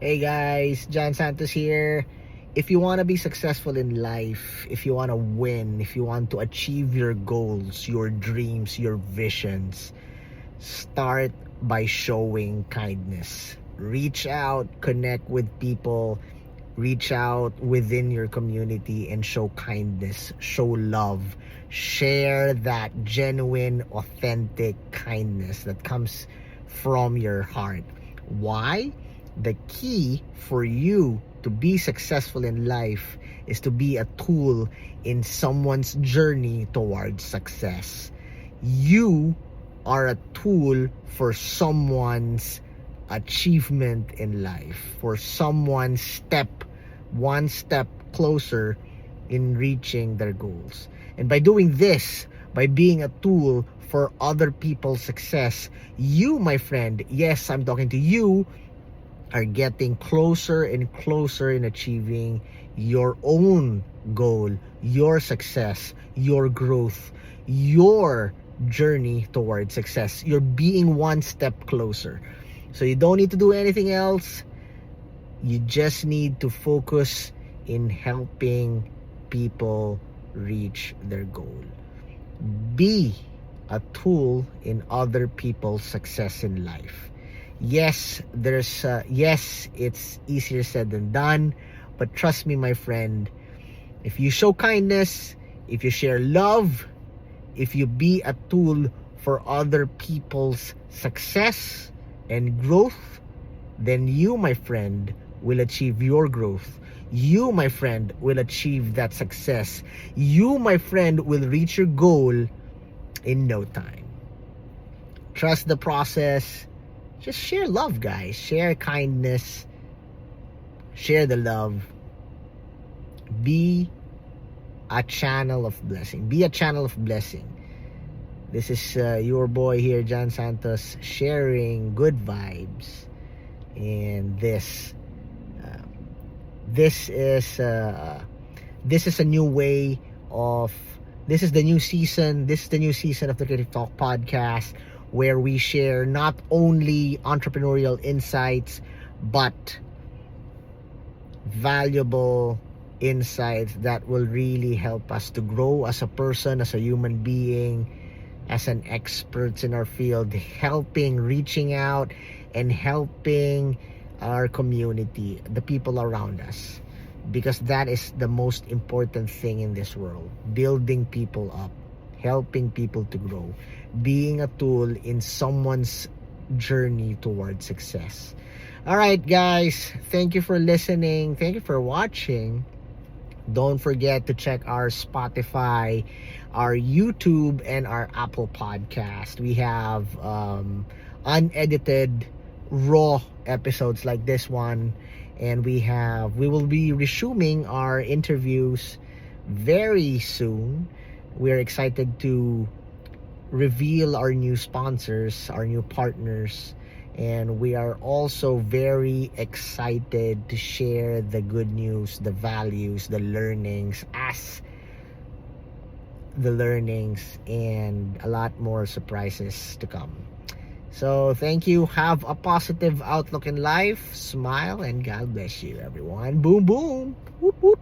Hey guys, John Santos here. If you want to be successful in life, if you want to win, if you want to achieve your goals, your dreams, your visions, start by showing kindness. Reach out, connect with people, reach out within your community and show kindness, show love. Share that genuine, authentic kindness that comes from your heart. Why? The key for you to be successful in life is to be a tool in someone's journey towards success. You are a tool for someone's achievement in life, for someone's one step closer in reaching their goals. And by doing this, by being a tool for other people's success, you, my friend, yes, I'm talking to you, are getting closer and closer in achieving your own goal, your success, your growth, your journey towards success. You're being one step closer. So you don't need to do anything else. You just need to focus in helping people reach their goal. Be a tool in other people's success in life. Yes, it's easier said than done, but trust me, my friend, if you show kindness, if you share love, if you be a tool for other people's success and growth, then you, my friend, will achieve your growth. You, my friend, will achieve that success. You, my friend, will reach your goal in no time. Trust the process. Just share love, guys. Share kindness. Share the love. Be a channel of blessing. Be a channel of blessing. This is your boy here, John Santos, sharing good vibes. And this is a new way of. This is the new season. This is the new season of the Creative Talk podcast, where we share not only entrepreneurial insights, but valuable insights that will really help us to grow as a person, as a human being, as an expert in our field, reaching out and helping our community, the people around us. Because that is the most important thing in this world. Building people up, helping people to grow, being a tool in someone's journey towards success. All right, guys, thank you for listening. Thank you for watching. Don't forget to check our Spotify, our YouTube, and our Apple podcast. We have unedited, raw episodes like this one, and we will be resuming our interviews very soon. We're excited to reveal our new sponsors, our new partners, and we are also very excited to share the good news, the values, the learnings, and a lot more surprises to come. So thank you. Have a positive outlook in life. Smile, and God bless you, everyone. Boom, boom. Whoop, whoop.